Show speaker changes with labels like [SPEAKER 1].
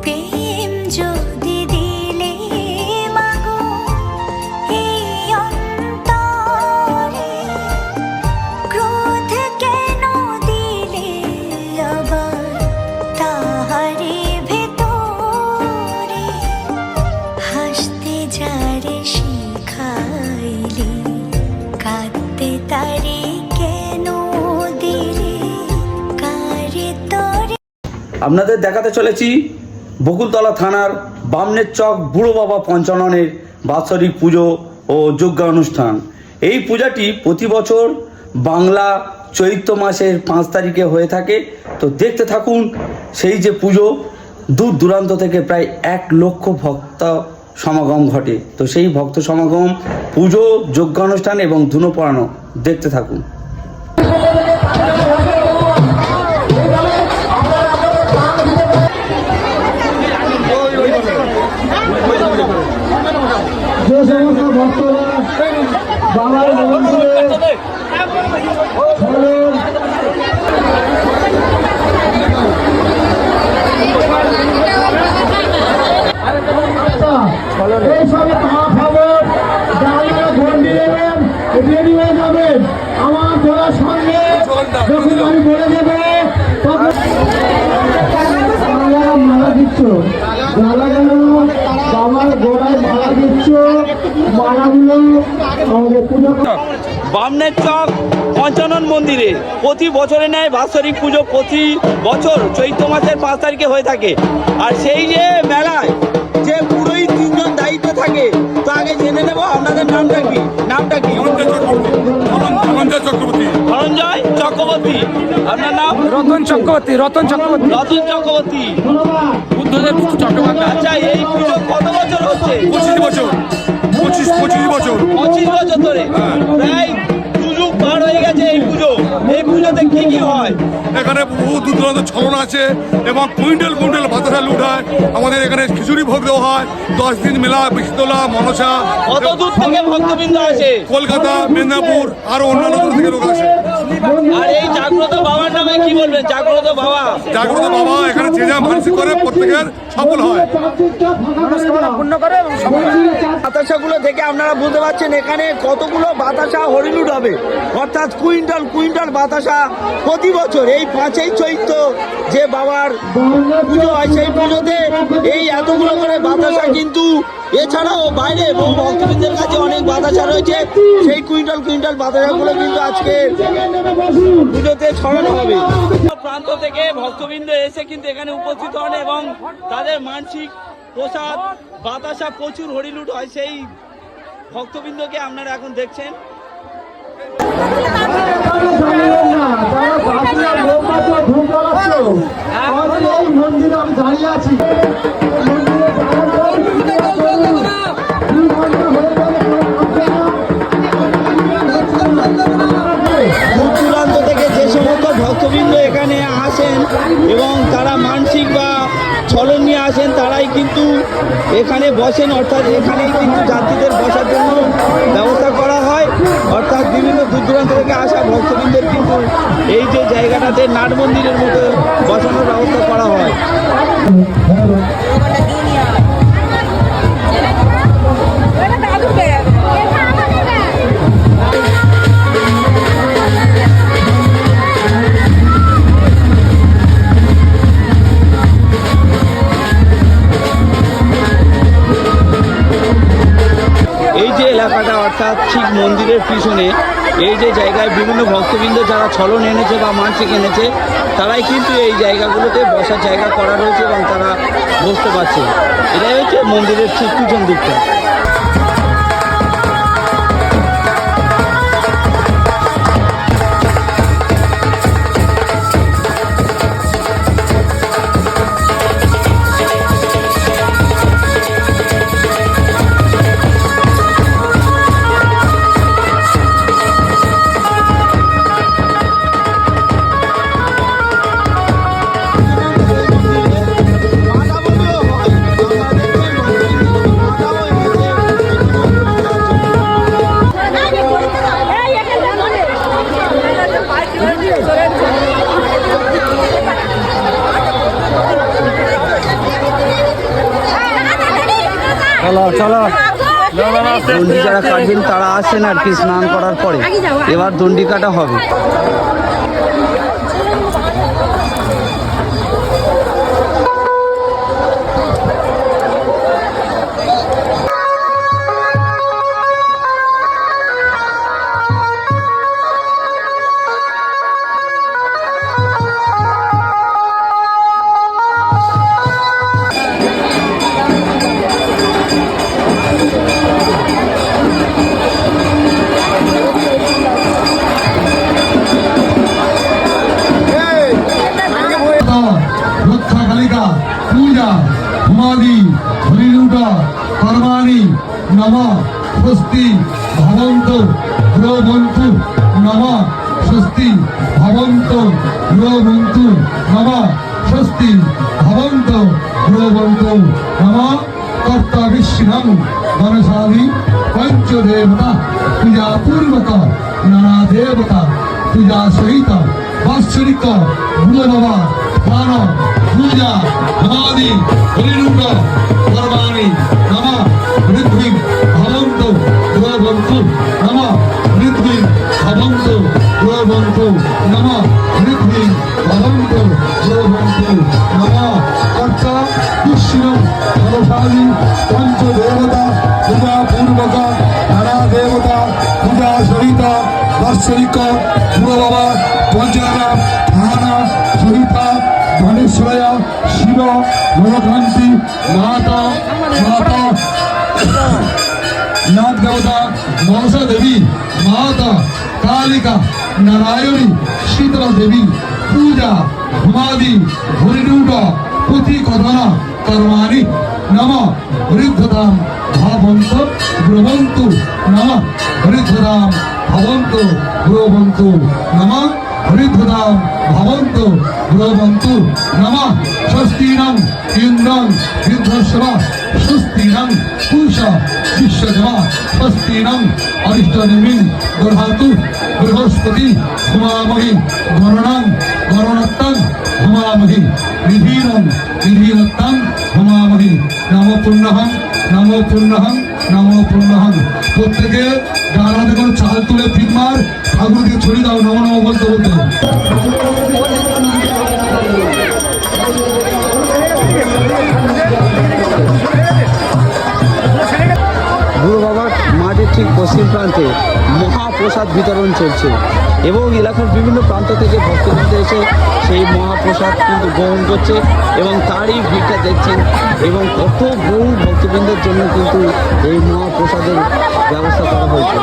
[SPEAKER 1] প্রেম যদি দিলে মাগো এই অন্তরে, ক্রোধ কেন দিলে আবার তাহারে ভেতরে, হাসতে যারে শিখাইলে কাঁদতে তারে কেন দিলে কারে তরে।
[SPEAKER 2] আপনাদের দেখাতে চলেছি বকুলতলা থানার বামনের চক বুড়ো বাবা পঞ্চাননের বাৎসরিক পুজো ও যজ্ঞানুষ্ঠান। এই পূজাটি প্রতি বছর বাংলা চৈত্র মাসের 5 তারিখে হয়ে থাকে। তো দেখতে থাকুন সেই যে পুজো, দূর দূরান্ত থেকে প্রায় 1 লক্ষ ভক্ত সমাগম ঘটে। তো সেই ভক্ত সমাগম, পুজো, যজ্ঞানুষ্ঠান এবং ধুনো পড়ানো দেখতে থাকুন।
[SPEAKER 3] যে সমস্ত ভক্তরা বাবার মন্দিরে এইসব খবর যারা ঘন্টি দেবেন রেডি হয়ে যাবেন, আমার তোলার সঙ্গে যখন আমি বলে দেবো তখন মালা দিচ্ছ, যারা যেন বাবার গোড়ায় মালা দিচ্ছ, মালাগুলো আমাদের পুজো।
[SPEAKER 2] বামনের চক পঞ্চানন মন্দিরে প্রতি বছরে নেয় বাৎসরিক পুজো, প্রতি বছর চৈত্র মাসের 5 তারিখে হয়ে থাকে। আর সেই যে মেলায় যে পুরোহিত 3 জন দায়িত্ব থাকে, তো আগে জেনে নেব আপনাদের নামটা কি? নামটা কি? ধনঞ্জয় চক্রবর্তী। আপনার নাম?
[SPEAKER 4] রতন চক্রবর্তী। রতন চক্রবর্তী।
[SPEAKER 2] রতন চক্রবর্তী।
[SPEAKER 4] বুদ্ধদেব চট্টোপাধ্যায়।
[SPEAKER 2] আচ্ছা, এই পুজো কত বছর হচ্ছে?
[SPEAKER 5] 25 বছর। 25 বছর
[SPEAKER 2] 25 বছর ধরে প্রায় যুগ পার হয়ে গেছে এই পুজো। এই পুজোতে কি কি হয়?
[SPEAKER 5] এখানে বহু দূর দূরান্ত ছলনা আছে এবং কুইন্টাল কুইন্টাল বাতাসা লুট হয়। আমাদের এখানে খিচুড়ি ভোগ দেওয়া হয়। 10 দিন মেলা, বিশতলা, মনসা।
[SPEAKER 2] কত দূর থেকে ভক্তবৃন্দ আসে?
[SPEAKER 5] কলকাতা, মেদিনীপুর, আরো অন্যান্য দূর থেকে লোক আসে।
[SPEAKER 2] আর এই জাগ্রত বাবার নামে কি বলবেন? জাগ্রত বাবা,
[SPEAKER 5] জাগ্রত বাবা এখানে যে যা মানসিক করে প্রত্যেকের সফল হয়।
[SPEAKER 4] পূর্ণ করে এবং
[SPEAKER 2] বাতাসাগুলো দেখে আপনারা বুঝতে পারছেন এখানে কতগুলো বাতাসা হরিলুট হবে, অর্থাৎ কুইন্টাল কুইন্টাল বাতাসা প্রতি বছর এই 5ই চৈত্র যে বাবার পুজো হয়, সেই পুজোতে এই এতগুলো করে বাতাসা, কিন্তু এছাড়াও বাইরে বহু ভক্তবৃন্দের কাছে অনেক বাতাসা রয়েছে। সেই কুইন্টাল কুইন্টাল বাতাসাগুলো কিন্তু আজকে পুজোতে ছড়ানো হবে। প্রান্ত থেকে ভক্তবৃন্দ এসে কিন্তু এখানে উপস্থিত হন এবং তাদের মানসিক প্রসাদ বাতাসা প্রচুর হরিলুট হয়। সেই ভক্তবৃন্দকে আপনারা এখন দেখছেন।
[SPEAKER 3] মন্দিরে আমি দাঁড়িয়ে আছি,
[SPEAKER 2] দূরান্ত থেকে যে সমস্ত ভক্তবৃন্দ এখানে আসেন এবং তারা মানসিক বা ছলন নিয়ে আসেন, তারাই কিন্তু এখানে বসেন। অর্থাৎ এখানেই কিন্তু যাত্রীদের বসার জন্য ব্যবস্থা করা হয়। অর্থাৎ বিভিন্ন দূর দূরান্ত থেকে আসা ভক্তবৃন্দের কিন্তু এই যে জায়গাটাতে নাট মন্দিরের মতো বসানোর ব্যবস্থা করা হয়। এই যে এলাকাটা, অর্থাৎ ঠিক মন্দিরের পিছনে এই যে জায়গায় বিভিন্ন ভক্তবৃন্দ যারা ছলন এনেছে বা মানসিক এনেছে, তারাই কিন্তু এই জায়গাগুলোতে বসার জায়গা করা রয়েছে এবং তারা বসতে পারছে। এটাই হচ্ছে মন্দিরের ঠিক পিছন দিকটা। দণ্ডি যারা কাটবেন তারা আসেন আর কি স্নান করার পরে। এবার দণ্ডি কাটা হবে।
[SPEAKER 3] रक्षा कालिका पूजा हुमादि हरिलूट कर्माणि नमः स्वस्ति भवन्तु गृहबन्तु नमः स्वस्ति भवन्तु गृहबन्तु नमः स्वस्ति भवन्तु गृहबन्तु नमः कर्तव्यं मनसादि पंचदेवता पूजा पूर्वक नाना देवता पूजा सहित वात्सरिक गुरु बाबा दान पूजा हमादि हरिलूट कर्माणि नमः ऋद्विं भवन्तु गृहबन्तु नमः ऋद्विं भवन्तु गृहबन्तु नमः ऋद्विं भवन्तु गृहबन्तु नमः कर्ता विष्णु मनसादि पंचदेवता पूजा पूर्वक नाना देवता पूजा सहित वात्सरिक गुरु बाबा पंचानाम ठाना सहिता धनेश्वरया शिव नवकांति माता माता नाग देवता मनसा देवी माता कालिका नारायणी शीतला देवी पूजा हुमादि हरिलूट पुथि कथन कर्माणि नमः हरिद्धाम भावन्तु ब्रवन्तु नमः हरिद्धाम भवन्तु ब्रवन्तु नमः हरिद्धाम भवन्तु ब्रवन्तु नमः स्वस्तिनं इन्द्रं विद्वस्व स्वस्तिनं पूषा विश्वजमा स्वस्तिनं अरिष्टनेमिं दधातु बृहस्पति हुमामहि गणनं गणनत्तं हुमामहि विधीनं विधीनत्तं हुमामहि नमो पुण्यहं नमो पुण्यहं नमो पुण्यहं। প্রত্যেকে ডান হাতে করে চাল তুলে ফিট মার ঠাকুরকে ছড়িয়ে দাও নম নম বলতে বলতে।
[SPEAKER 2] গুরু বাবার মাঠের ঠিক পশ্চিম প্রান্তে মহাপ্রসাদ বিতরণ চলছে এবং এলাকার বিভিন্ন প্রান্ত থেকে ভক্তবৃন্দ এসে সেই মহাপ্রসাদ কিন্তু গ্রহণ করছে এবং তারই ভিড়টা দেখছেন এবং কত বহু ভক্তবৃন্দের জন্য কিন্তু এই মহাপ্রসাদের ব্যবস্থা করা হয়েছে।